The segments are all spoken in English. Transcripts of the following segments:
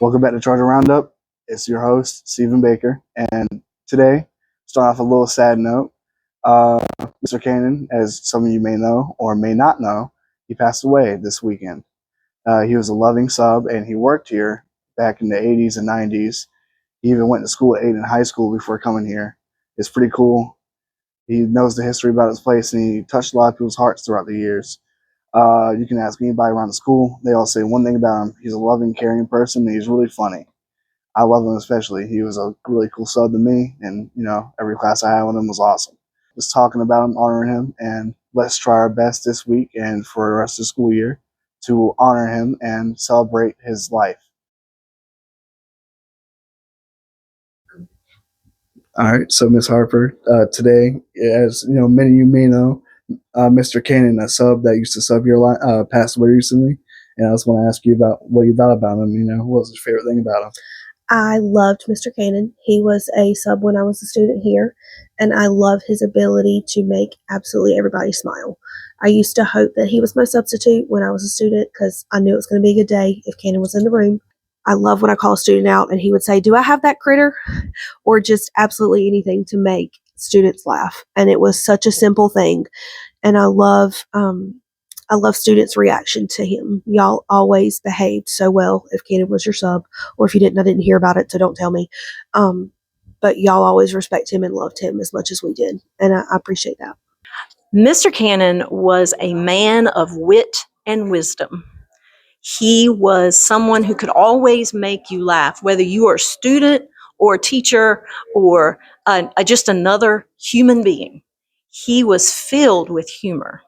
Welcome back to Charger Roundup. It's your host, Stephen Baker. And today, start off a little sad note. Mr. Cannon, as some of you may know or may not know, he passed away this weekend. He was a loving sub, and he worked here back in the 80s and 90s. He even went to school at Aiden High School before coming here. It's pretty cool. He knows the history about his place, and he touched a lot of people's hearts throughout the years. You can ask anybody around the school. They all say one thing about him. He's a loving, caring person, and he's really funny. I love him especially. He was a really cool sub to me, and, every class I had with him was awesome. Just talking about him, honoring him, and let's try our best this week and for the rest of the school year to honor him and celebrate his life. All right, so Miss Harper, today, as many of you may know, Mr. Cannon, a sub that used to sub your line, passed away recently, and I just want to ask you about what you thought about him. What was your favorite thing about him? I loved Mr. Cannon. He was a sub when I was a student here, and I love his ability to make absolutely everybody smile. I used to hope that he was my substitute when I was a student because I knew it was going to be a good day if Cannon was in the room. I love when I call a student out and he would say, "Do I have that critter?" or just absolutely anything to make students laugh. And it was such a simple thing. And I love students' reaction to him. Y'all always behaved so well if Cannon was your sub, or if you didn't, I didn't hear about it, so don't tell me. But y'all always respect him and loved him as much as we did. And I appreciate that. Mr. Cannon was a man of wit and wisdom. He was someone who could always make you laugh, whether you are a student or a teacher or just another human being. He was filled with humor.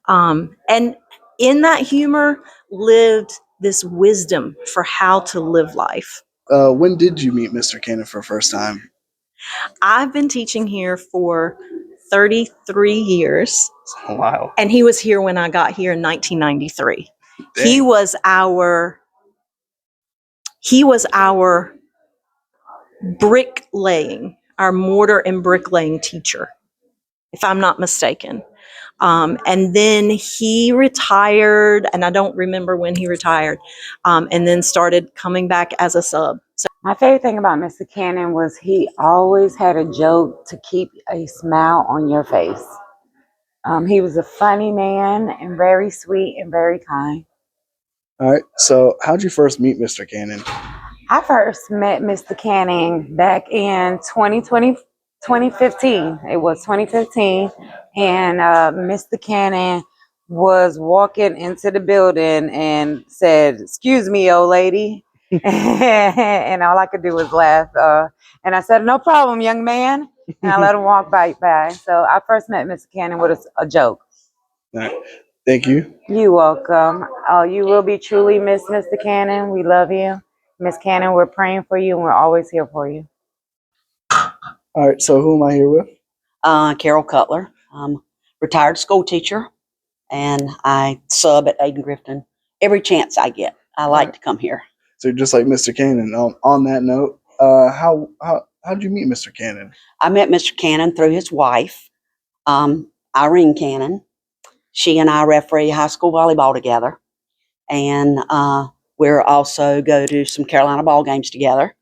And in that humor lived this wisdom for how to live life. When did you meet Mr. Cannon for the first time? I've been teaching here for 33 years. Wow. And he was here when I got here in 1993. Dang. He was our bricklaying, our mortar and bricklaying teacher, if I'm not mistaken. And then he retired, and I don't remember when he retired, and then started coming back as a sub. So my favorite thing about Mr. Cannon was he always had a joke to keep a smile on your face. He was a funny man and very sweet and very kind. All right, so how'd you first meet Mr. Cannon? I first met Mr. Cannon back in 2015. It was 2015, and Mr. Cannon was walking into the building and said, "Excuse me, old lady." And all I could do was laugh. And I said, "No problem, young man." And I let him walk by. So I first met Mr. Cannon with a joke. All right. Thank you. You're welcome. You will be truly missed, Mr. Cannon. We love you. Miss Cannon, we're praying for you and we're always here for you. All right, so who am I here with? Carol Cutler. I'm a retired school teacher, and I sub at Aiden Grifton every chance I get. I like to come here. So just like Mr. Cannon, on that note, how did you meet Mr. Cannon? I met Mr. Cannon through his wife, Irene Cannon. She and I referee high school volleyball together, and we're also go to some Carolina ball games together.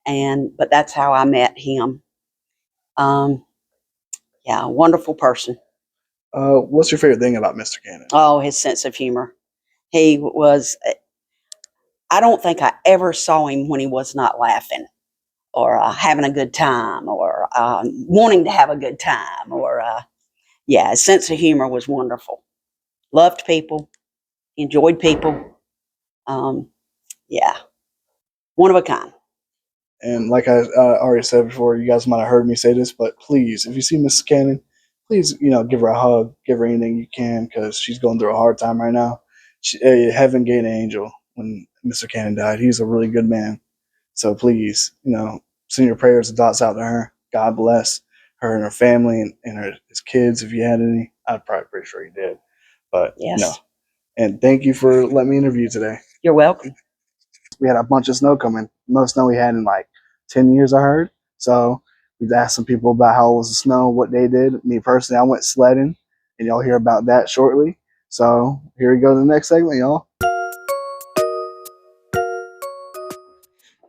But that's how I met him. Yeah, wonderful person. What's your favorite thing about Mr. Cannon? Oh, his sense of humor. He was, I don't think I ever saw him when he was not laughing or having a good time or wanting to have a good time yeah, his sense of humor was wonderful. Loved people, enjoyed people. Yeah, one of a kind. And like I already said before, you guys might have heard me say this, but please, if you see Mrs. Cannon, please, give her a hug, give her anything you can, because she's going through a hard time right now. Heaven gave an angel when Mr. Cannon died. He's a really good man. So please, send your prayers and thoughts out to her. God bless her and her family and his kids. If you had any, I'm probably pretty sure you did. But, Yes. And thank you for letting me interview today. You're welcome. We had a bunch of snow coming. Most snow we had in like 10 years, I heard. So we've asked some people about how it was the snow, what they did. Me personally, I went sledding, and y'all hear about that shortly. So here we go to the next segment, y'all.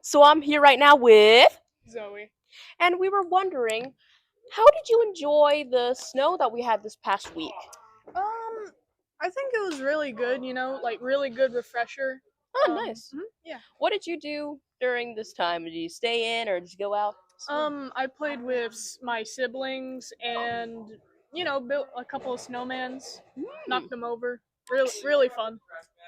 So I'm here right now with Zoe. and we were wondering, how did you enjoy the snow that we had this past week? I think it was really good, like really good refresher. Oh, nice. Yeah. What did you do during this time? Did you stay in or did you go out? I played with my siblings and, built a couple of snowmans, knocked them over. Really, really fun.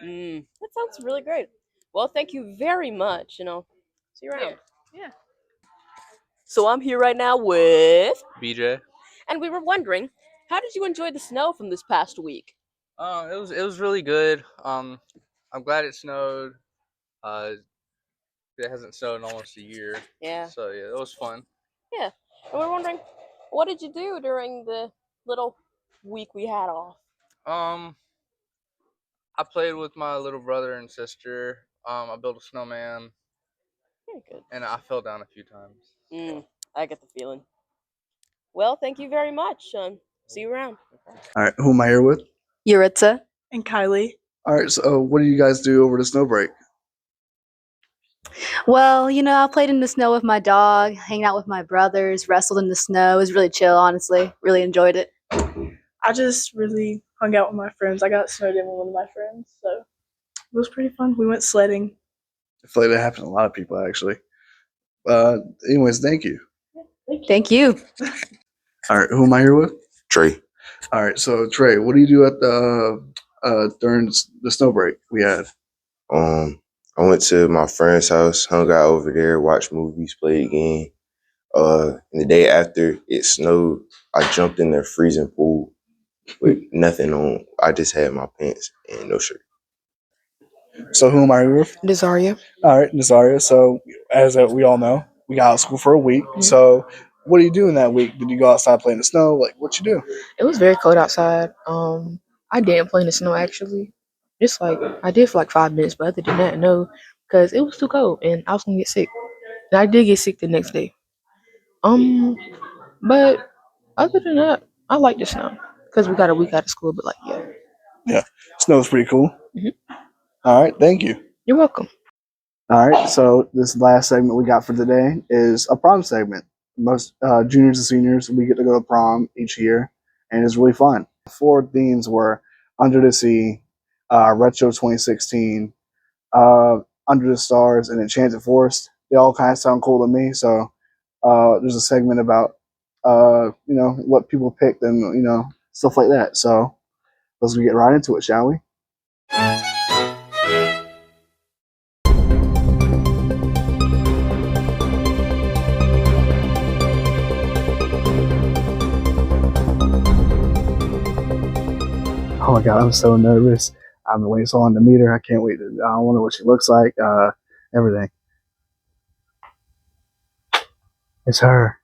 That sounds really great. Well, thank you very much, and I'll see you around. Yeah. So I'm here right now with BJ. and we were wondering, how did you enjoy the snow from this past week? It was really good. I'm glad it snowed. Uh, it hasn't snowed in almost a year. Yeah. So yeah, it was fun. Yeah. And we're wondering, what did you do during the little week we had off? Um, I played with my little brother and sister. I built a snowman, Very good. and I fell down a few times. I get the feeling. Well, thank you very much. See you around. All right, who am I here with? Yuritsa. And Kylie. All right, so what do you guys do over the snow break? Well, I played in the snow with my dog, hanging out with my brothers, wrestled in the snow. It was really chill, honestly. Really enjoyed it. I just really hung out with my friends. I got snowed in with one of my friends, so it was pretty fun. We went sledding. I feel like that happens to a lot of people, actually. Anyways, thank you. Thank you. All right, who am I here with? Trey. All right, so Trey, what do you do at the during the snow break we had? I went to my friend's house, hung out over there, watched movies, played a game. And the day after it snowed, I jumped in the freezing pool with nothing on. I just had my pants and no shirt. So who am I here with? Desaria. All right, Nazaria. So as we all know, we got out of school for a week. So what do you do in that week? Did you go outside play in the snow? Like what you do? It was very cold outside. I didn't play in the snow actually. Just like I did for like 5 minutes, but other than that, no, because it was too cold and I was gonna get sick. And I did get sick the next day. But other than that, I like the snow because we got a week out of school. But like, yeah, Yeah, snow's pretty cool. Mhm. All right, thank you. you're welcome. All right, so this last segment we got for today is a prom segment. Most juniors and seniors, we get to go to prom each year, and it's really fun. Four themes were Under the Sea, Retro 2016, Under the Stars, and Enchanted Forest. They all kind of sound cool to me, so there's a segment about what people picked and stuff like that. So let's get right into it, shall we? Oh my god, I'm so nervous. I've been waiting so long to meet her. I can't wait. I wonder what she looks like. Everything. It's her.